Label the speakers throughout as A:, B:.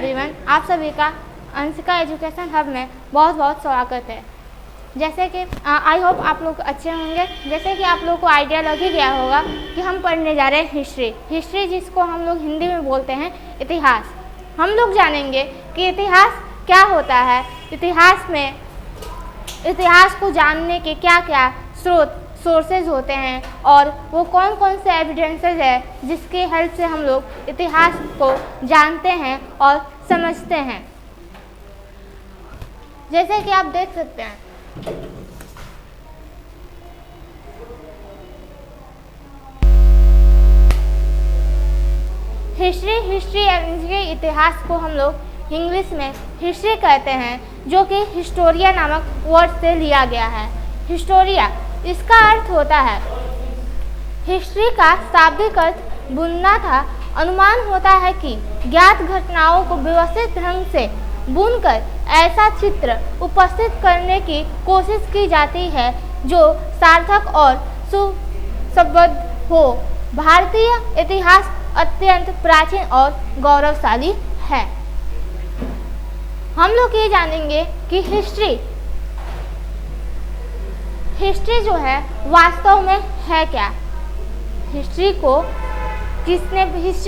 A: Everyone, आप सभी का अंशिका एजुकेशन हब में बहुत बहुत स्वागत है। जैसे कि आई होप आप लोग अच्छे होंगे। जैसे कि आप लोग को आइडिया लग ही गया होगा कि हम पढ़ने जा रहे हैं हिस्ट्री, जिसको हम लोग हिंदी में बोलते हैं इतिहास। हम लोग जानेंगे कि इतिहास क्या होता है, इतिहास को जानने के क्या क्या सोर्सेज होते हैं और वो कौन कौन से एविडेंसेस है जिसके हेल्प से हम लोग इतिहास को जानते हैं और समझते हैं। जैसे कि आप देख सकते हैं, हिस्ट्री यानी इतिहास को हम लोग इंग्लिश में हिस्ट्री कहते हैं, जो कि हिस्टोरिया नामक वर्ड से लिया गया है। हिस्टोरिया इसका अर्थ होता है, हिस्ट्री का शाब्दिक अर्थ बुनना था। अनुमान होता है कि ज्ञात घटनाओं को व्यवस्थित ढंग से बुनकर ऐसा चित्र उपस्थित करने की कोशिश की जाती है जो सार्थक और सुसंबद्ध हो। भारतीय इतिहास अत्यंत प्राचीन और गौरवशाली है। हम लोग ये जानेंगे कि हिस्ट्री जो है वास्तव में है क्या। हिस्ट्री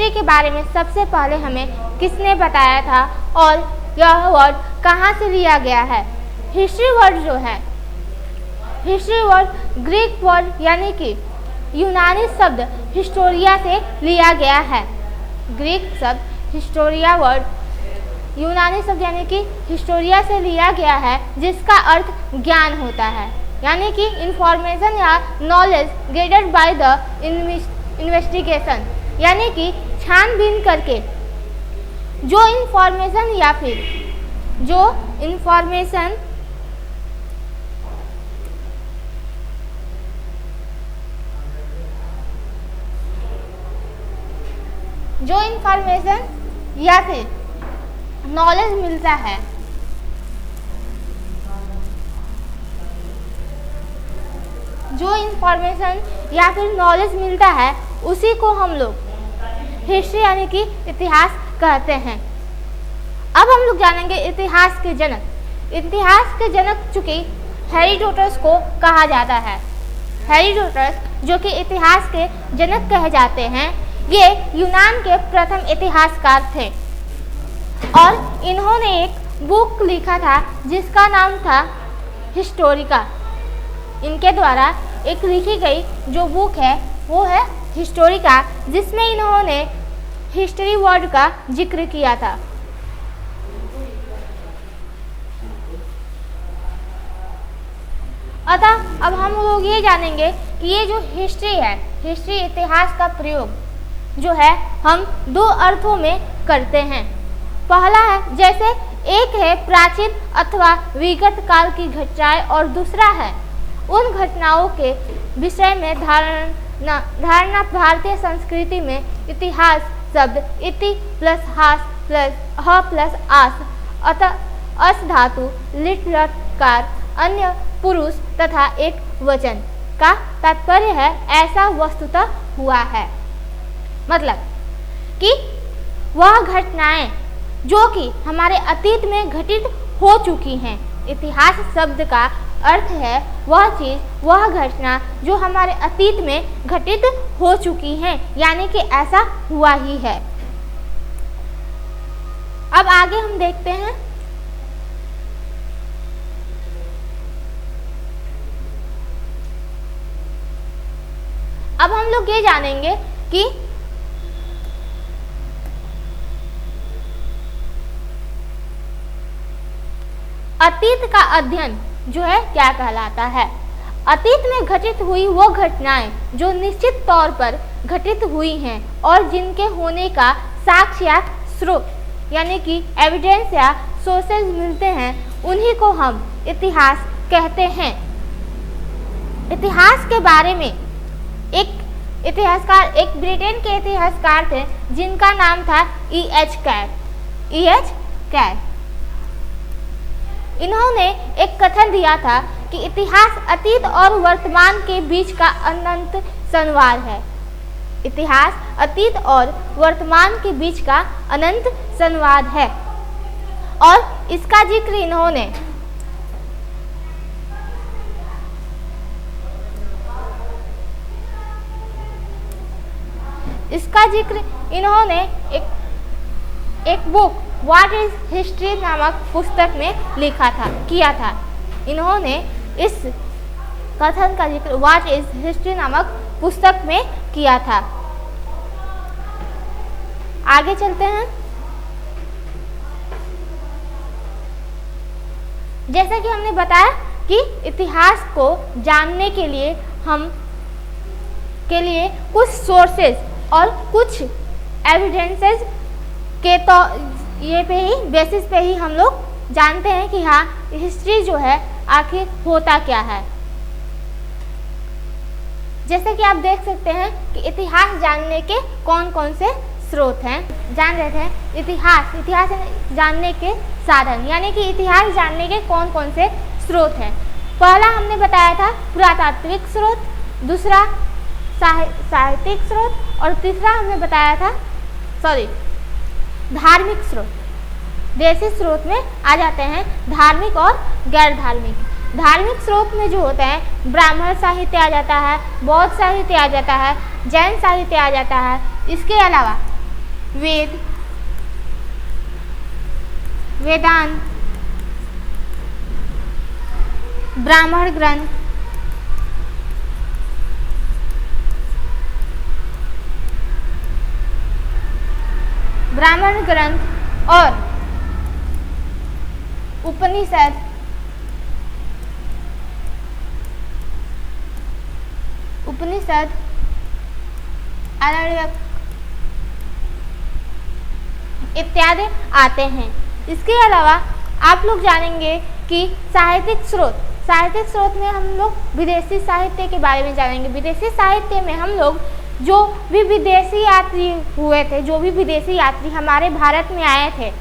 A: के बारे में सबसे पहले हमें किसने बताया था और यह वर्ड कहाँ से लिया गया है। हिस्ट्री वर्ड ग्रीक वर्ड यानी कि यूनानी शब्द हिस्टोरिया से लिया गया है। ग्रीक शब्द हिस्टोरिया वर्ड यूनानी शब्द यानी कि हिस्टोरिया से लिया गया है, जिसका अर्थ ज्ञान होता है, यानी कि इंफॉर्मेशन या knowledge gated by the investigation, यानी कि छानबीन करके जो इंफॉर्मेशन या फिर नॉलेज मिलता है, उसी को हम लोग हिस्ट्री यानी कि इतिहास कहते हैं। अब हम लोग जानेंगे इतिहास के जनक चूंकि हेरोडोटस को कहा जाता है। हेरोडोटस जो कि इतिहास के जनक कहे जाते हैं, ये यूनान के प्रथम इतिहासकार थे और इन्होंने एक बुक लिखा था जिसका नाम था हिस्टोरिका। इनके द्वारा एक लिखी गई जो बुक है वो है हिस्टोरिका, जिसमें इन्होंने हिस्ट्री वर्ड का जिक्र किया था। अतः अब हम लोग ये जानेंगे कि ये जो हिस्ट्री इतिहास का प्रयोग जो है हम दो अर्थों में करते हैं। पहला है, जैसे एक है प्राचीन अथवा विगत काल की घटनाएं और दूसरा है उन घटनाओं के विषय में धारणा। भारतीय संस्कृति में इतिहास शब्द इति प्लस हास प्लस ह प्लस आस अतः अस धातु लिट लकार अन्य पुरुष तथा एक वचन का तात्पर्य है ऐसा वस्तुतः हुआ है। मतलब कि वह घटनाएं जो कि हमारे अतीत में घटित हो चुकी हैं। इतिहास शब्द का अर्थ है वह चीज, वह घटना जो हमारे अतीत में घटित हो चुकी हैं, यानी कि ऐसा हुआ ही है। अब आगे हम देखते हैं अब हम लोग ये जानेंगे कि अतीत का अध्ययन जो है क्या कहलाता है। अतीत में घटित हुई वो घटनाएं जो निश्चित तौर पर घटित हुई हैं और जिनके होने का साक्ष्य या स्रोत यानी कि एविडेंस या सोर्सेज मिलते हैं, उन्हीं को हम इतिहास कहते हैं। इतिहास के बारे में एक ब्रिटेन के इतिहासकार थे जिनका नाम था E.H. कैर। इन्होंने एक कथन दिया था कि इतिहास अतीत और वर्तमान के बीच का अनंत संवाद है। इतिहास अतीत और वर्तमान के बीच का अनंत संवाद है। और इसका जिक्र इन्होंने एक बुक व्हाट इज हिस्ट्री नामक पुस्तक में किया था। इन्होंने इस कथन का जिक्र व्हाट इज हिस्ट्री नामक पुस्तक में किया था। आगे चलते हैं। जैसा कि हमने बताया कि इतिहास को जानने के लिए कुछ सोर्सेज और कुछ एविडेंसेस के तो ये बेसिस पे ही हम लोग जानते हैं कि हाँ हिस्ट्री जो है आखिर होता क्या है। जैसे कि आप देख सकते हैं कि इतिहास जानने के कौन कौन से स्रोत हैं। जान रहे थे इतिहास जानने के साधन, यानी कि इतिहास जानने के कौन कौन से स्रोत हैं। पहला हमने बताया था पुरातात्विक स्रोत, दूसरा साहित्यिक स्रोत और तीसरा हमने बताया था धार्मिक स्रोत। देशी स्रोत में आ जाते हैं धार्मिक और गैर धार्मिक। धार्मिक स्रोत में जो होते हैं ब्राह्मण साहित्य आ जाता है, बौद्ध साहित्य आ जाता है, जैन साहित्य आ जाता है। इसके अलावा वेदांत, ब्राह्मण ग्रंथ और उपनिषद इत्यादि आते हैं। इसके अलावा आप लोग जानेंगे कि साहित्यिक स्रोत में हम लोग विदेशी साहित्य के बारे में जानेंगे। विदेशी साहित्य में हम लोग जो भी विदेशी यात्री हुए थे, जो भी विदेशी यात्री हमारे भारत में आए थे,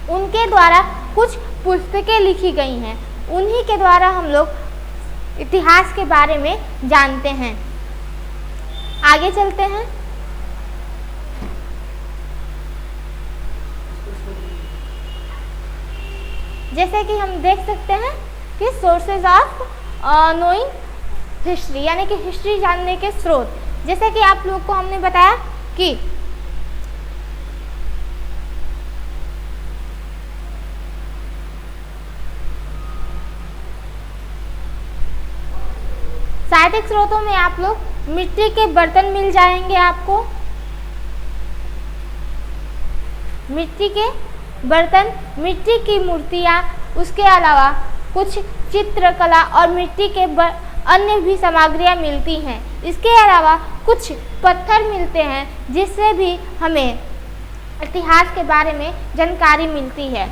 A: उनके द्वारा कुछ पुस्तकें लिखी गई हैं। उन्हीं के द्वारा हम लोग इतिहास के बारे में जानते हैं। आगे चलते हैं। जैसे कि हम देख सकते हैं कि सोर्सेज ऑफ नोइंग हिस्ट्री, यानी कि हिस्ट्री जानने के स्रोत। जैसे कि आप लोग को हमने बताया कि साहित्यिक स्रोतों में आप लोग मिट्टी के बर्तन मिल जाएंगे। आपको मिट्टी के बर्तन, मिट्टी की मूर्तियाँ, उसके अलावा कुछ चित्रकला और मिट्टी के अन्य भी सामग्रियाँ मिलती हैं। इसके अलावा कुछ पत्थर मिलते हैं जिससे भी हमें इतिहास के बारे में जानकारी मिलती है।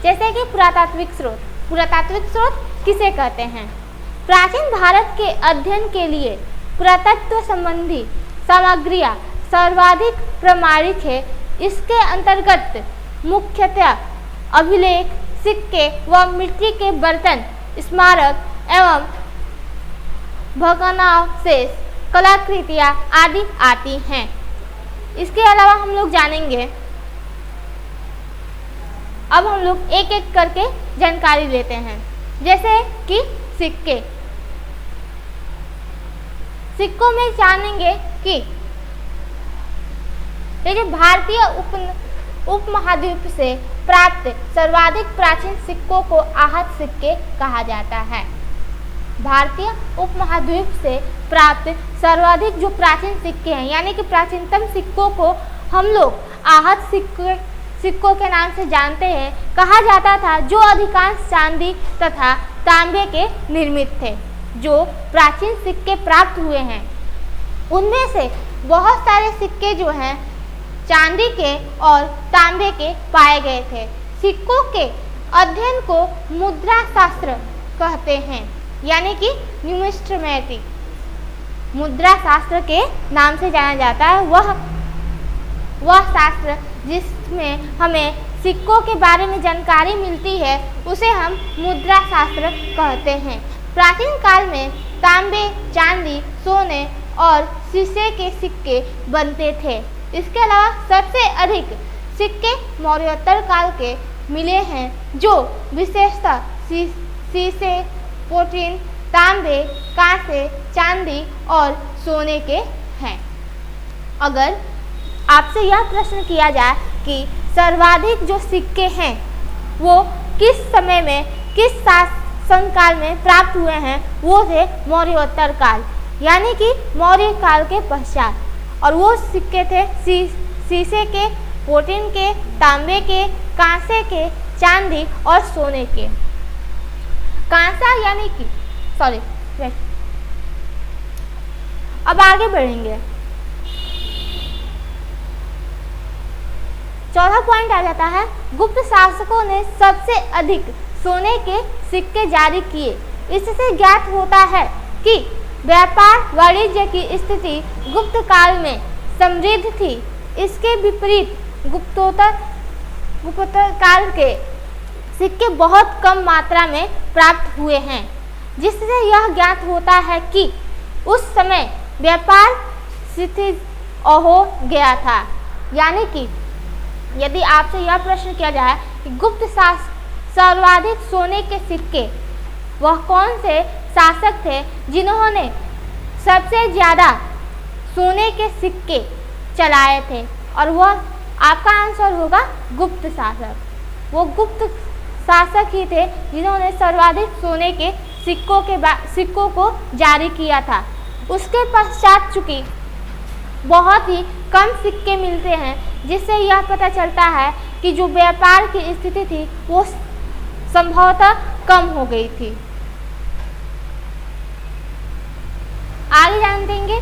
A: जैसे कि पुरातात्विक स्रोत किसे कहते हैं? प्राचीन भारत के अध्ययन के लिए पुरातत्व संबंधी सामग्रियाँ सर्वाधिक प्रामाणिक है। इसके अंतर्गत मुख्यतः अभिलेख, सिक्के व मिट्टी के बर्तन, स्मारक एवं भग्नावशेष, कलाकृतियाँ आदि आती हैं। इसके अलावा हम लोग जानेंगे, अब हम लोग एक एक करके जानकारी लेते हैं। जैसे कि सिक्कों में जानेंगे कि ये जो भारतीय उपमहाद्वीप से प्राप्त सर्वाधिक प्राचीन सिक्कों को आहत सिक्के कहा जाता है। भारतीय उपमहाद्वीप से प्राप्त सर्वाधिक जो प्राचीन सिक्के हैं, यानी कि प्राचीनतम सिक्कों को हम लोग आहत सिक्कों के नाम से जानते हैं। कहा जाता था जो अधिकांश चांदी तथा तांबे के निर्मित थे। जो प्राचीन सिक्के प्राप्त हुए हैं उनमें से बहुत सारे सिक्के जो हैं चांदी के और तांबे के पाए गए थे। सिक्कों के अध्ययन को मुद्रा शास्त्र कहते हैं, यानी कि न्यूमिस्मेटिक मुद्रा शास्त्र के नाम से जाना जाता है। वह शास्त्र जिसमें हमें सिक्कों के बारे में जानकारी मिलती है उसे हम मुद्रा शास्त्र कहते हैं। प्राचीन काल में तांबे, चांदी, सोने और शीशे के सिक्के बनते थे। इसके अलावा सबसे अधिक सिक्के मौर्योत्तर काल के मिले हैं, जो विशेषतः शीशे, प्लेटिन, तांबे, कांसे, चांदी और सोने के हैं। अगर आपसे यह प्रश्न किया जाए कि सर्वाधिक जो सिक्के हैं वो किस समय में, किस शासन काल में प्राप्त हुए हैं, वो थे मौर्योत्तर काल, यानी कि मौर्य काल के पश्चात। और वो सिक्के थे शीशे के, प्लेटिन के, तांबे के, कांसे के, चांदी और सोने के। कांसा यानी कि अब आगे बढ़ेंगे। चौथा पॉइंट आ जाता है, गुप्त शासकों ने सबसे अधिक सोने के सिक्के जारी किए। इससे ज्ञात होता है कि व्यापार वाणिज्य की स्थिति गुप्त काल में समृद्ध थी। इसके विपरीत गुप्तोत्तर काल के सिक्के बहुत कम मात्रा में प्राप्त हुए हैं, जिससे यह ज्ञात होता है कि उस समय व्यापार शिथिल हो गया था। यानी कि यदि आपसे यह प्रश्न किया जाए कि गुप्त सर्वाधिक सोने के सिक्के, वह कौन से शासक थे जिन्होंने सबसे ज़्यादा सोने के सिक्के चलाए थे, और वह आपका आंसर होगा गुप्त शासक। वो गुप्त शासक ही थे जिन्होंने सर्वाधिक सोने के सिक्कों को जारी किया था। उसके पश्चात चूंकि बहुत ही कम सिक्के मिलते हैं, जिससे यह पता चलता है कि जो व्यापार की स्थिति थी वो संभवतः कम हो गई थी। आगे जान देंगे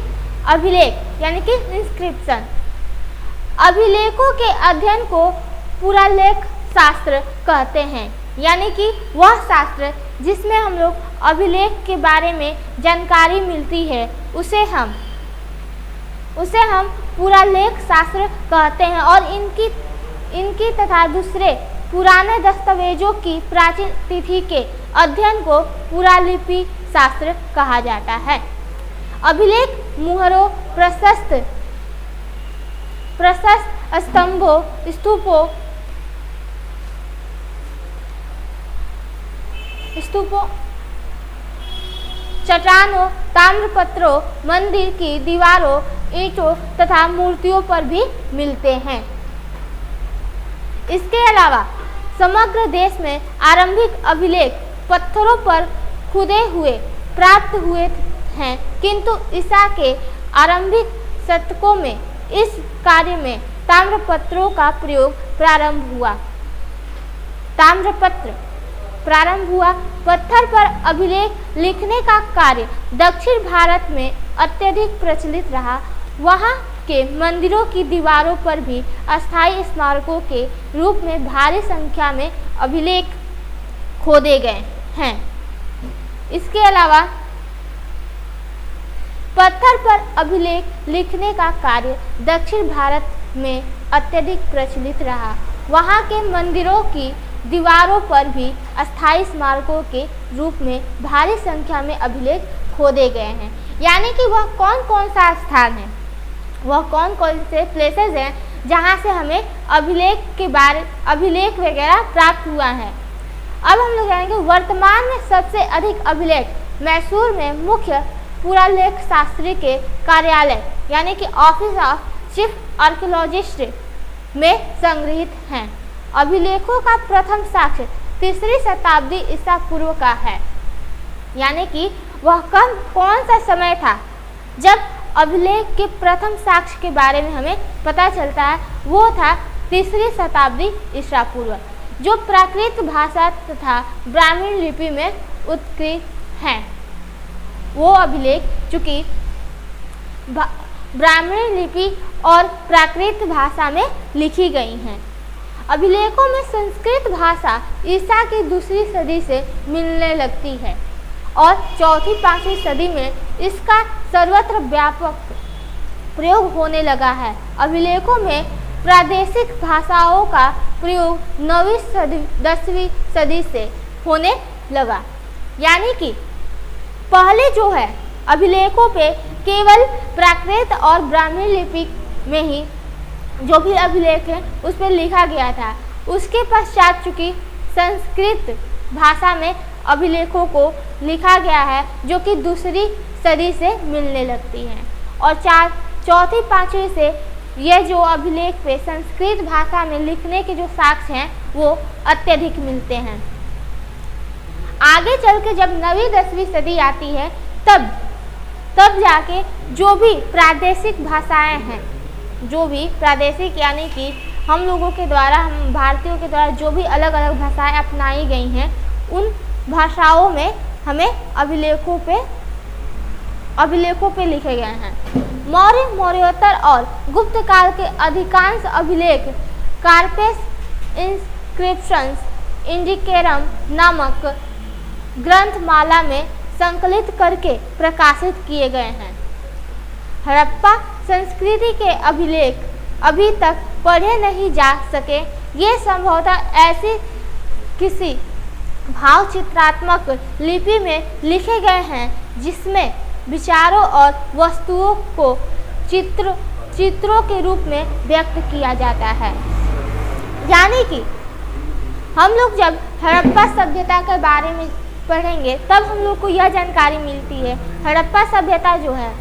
A: अभिलेख यानी कि इंस्क्रिप्शन। अभिलेखों के अध्ययन को पुरालेख शास्त्र कहते हैं, यानी कि वह शास्त्र जिसमें हम लोग अभिलेख के बारे में जानकारी मिलती है, उसे हम पुरालेख शास्त्र कहते हैं। और इनकी तथा दूसरे पुराने दस्तावेजों की प्राचीन तिथि के अध्ययन को पुरालिपि शास्त्र कहा जाता है। अभिलेख मुहरों, प्रशस्त स्तंभों, स्तूपों, चट्टानों, ताम्रपत्रों, मंदिर की दीवारों, ईंटों तथा मूर्तियों पर भी मिलते हैं। इसके अलावा समग्र देश में आरंभिक अभिलेख पत्थरों पर खुदे हुए प्राप्त हुए हैं, किंतु ईसा के आरंभिक शतकों में इस कार्य में ताम्रपत्रों का प्रयोग प्रारंभ हुआ। पत्थर पर अभिलेख लिखने का कार्य दक्षिण भारत में अत्यधिक प्रचलित रहा। वहाँ के मंदिरों की दीवारों पर भी अस्थायी स्मारकों के रूप में भारी संख्या में अभिलेख खोदे गए हैं। इसके अलावा पत्थर पर अभिलेख लिखने का कार्य दक्षिण भारत में अत्यधिक प्रचलित रहा। वहाँ के मंदिरों की दीवारों पर भी अस्थायी स्मारकों के रूप में भारी संख्या में अभिलेख खोदे गए हैं। यानी कि वह कौन कौन सा स्थान है, वह कौन कौन से प्लेसेस हैं जहाँ से हमें अभिलेख वगैरह प्राप्त हुआ है। अब हम लोग जानेंगे वर्तमान में सबसे अधिक अभिलेख मैसूर में मुख्य पुरालेख शास्त्री के कार्यालय यानी कि ऑफिस ऑफ चीफ आर्कियोलॉजिस्ट में संग्रहित हैं। अभिलेखों का प्रथम साक्ष्य 3री शताब्दी ईसा पूर्व का है। यानी कि वह कौन सा समय था जब अभिलेख के प्रथम साक्ष्य के बारे में हमें पता चलता है, वो था 3री शताब्दी ईसा पूर्व, जो प्राकृत भाषा तथा ब्राह्मण लिपि में उत्कृत हैं। वो अभिलेख चूँकि ब्राह्मण लिपि और प्राकृत भाषा में लिखी गई हैं। अभिलेखों में संस्कृत भाषा ईसा की 2री सदी से मिलने लगती है और 4ठी-5वीं सदी में इसका सर्वत्र व्यापक प्रयोग होने लगा है। अभिलेखों में प्रादेशिक भाषाओं का प्रयोग 9वीं सदी 10वीं सदी से होने लगा। यानी कि पहले जो है अभिलेखों पे केवल प्राकृत और ब्राह्मण लिपि में ही जो भी अभिलेख है उस पर लिखा गया था। उसके पश्चात चूँकि संस्कृत भाषा में अभिलेखों को लिखा गया है जो कि दूसरी सदी से मिलने लगती हैं, और चौथी पाँचवीं से यह जो अभिलेख पे संस्कृत भाषा में लिखने के जो साक्ष्य हैं वो अत्यधिक मिलते हैं। आगे चल के जब 9वीं 10वीं सदी आती है तब जाके जो भी प्रादेशिक भाषाएं हैं, जो भी प्रादेशिक यानी कि हम लोगों के द्वारा, हम भारतीयों के द्वारा जो भी अलग अलग भाषाएं अपनाई गई हैं, उन भाषाओं में हमें अभिलेखों पे लिखे गए हैं। मौर्य, मौर्योत्तर और गुप्त काल के अधिकांश अभिलेख कार्पेस इंस्क्रिप्शंस इंडिकेरम नामक ग्रंथमाला में संकलित करके प्रकाशित किए गए हैं। हड़प्पा संस्कृति के अभिलेख अभी तक पढ़े नहीं जा सके। ये संभवतः ऐसी किसी भाव चित्रात्मक लिपि में लिखे गए हैं जिसमें विचारों और वस्तुओं को चित्रों के रूप में व्यक्त किया जाता है। यानी कि हम लोग जब हड़प्पा सभ्यता के बारे में पढ़ेंगे तब हम लोग को यह जानकारी मिलती है। हड़प्पा सभ्यता जो है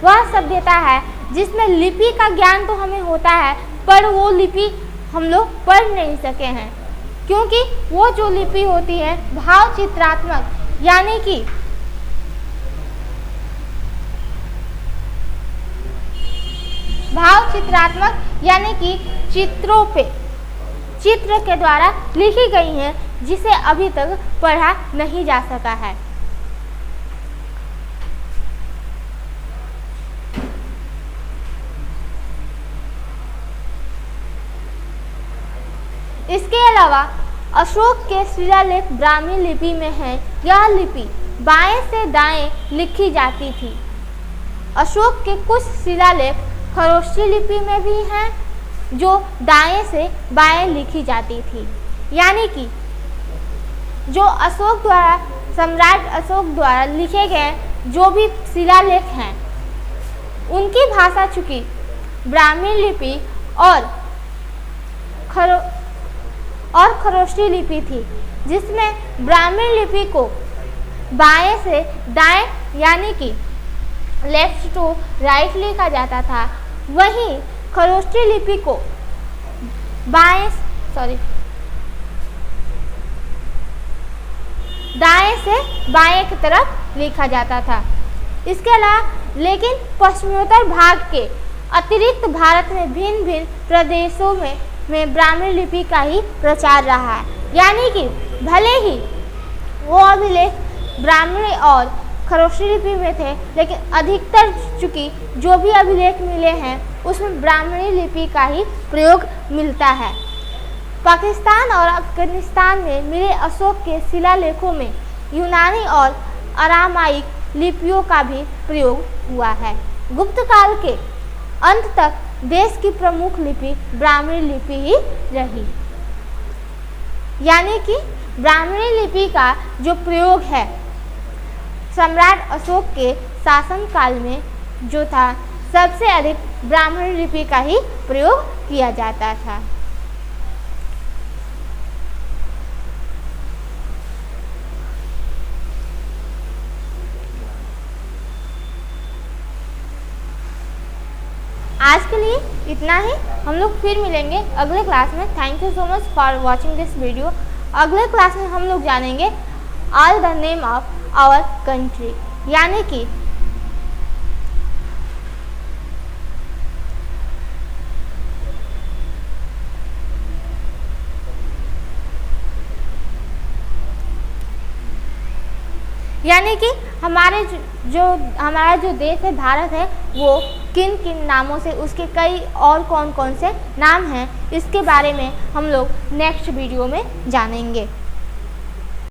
A: वह सभ्यता है जिसमें लिपि का ज्ञान तो हमें होता है, पर वो लिपि हम लोग पढ़ नहीं सके हैं, क्योंकि वो जो लिपि होती है भाव चित्रात्मक यानी कि चित्र के द्वारा लिखी गई हैं, जिसे अभी तक पढ़ा नहीं जा सका है। इसके अलावा अशोक के शिलालेख ब्राह्मी लिपि में है। यह लिपि बाएं से दाएं लिखी जाती थी। अशोक के कुछ शिलालेख खरोष्ठी लिपि में भी हैं जो दाएं से बाएं लिखी जाती थी। यानी कि जो सम्राट अशोक द्वारा लिखे गए जो भी शिलालेख हैं उनकी भाषा चूँकि ब्राह्मी लिपि और खरोष्ठी लिपि थी, जिसमें ब्राह्मी लिपि को बाएं से दाएं यानी कि लेफ्ट टू राइट लिखा जाता था, वहीं खरोष्ठी लिपि को दाएं से बाएं की तरफ लिखा जाता था। इसके अलावा लेकिन पश्चिमोत्तर भाग के अतिरिक्त भारत में भिन्न भिन्न प्रदेशों में ब्राह्मी लिपि का ही प्रचार रहा है। यानी कि भले ही वो अभिलेख ब्राह्मी और खरोष्ठी लिपि में थे, लेकिन अधिकतर चूँकि जो भी अभिलेख मिले हैं उसमें ब्राह्मणी लिपि का ही प्रयोग मिलता है। पाकिस्तान और अफगानिस्तान में मिले अशोक के शिलालेखों में यूनानी और अरामाइक लिपियों का भी प्रयोग हुआ है। गुप्त काल के अंत तक देश की प्रमुख लिपि ब्राह्मणी लिपि ही रही। यानी कि ब्राह्मणी लिपि का जो प्रयोग है सम्राट अशोक के शासनकाल में जो था, सबसे अधिक ब्राह्मणी लिपि का ही प्रयोग किया जाता था। आज के लिए इतना ही। हम लोग फिर मिलेंगे अगले क्लास में। Thank you so much for watching this video. अगले क्लास में हम लोग जानेंगे all the name of our country, यानी कि हमारा जो देश है भारत है, वो किन किन नामों से, उसके कई और कौन कौन से नाम हैं, इसके बारे में हम लोग नेक्स्ट वीडियो में जानेंगे।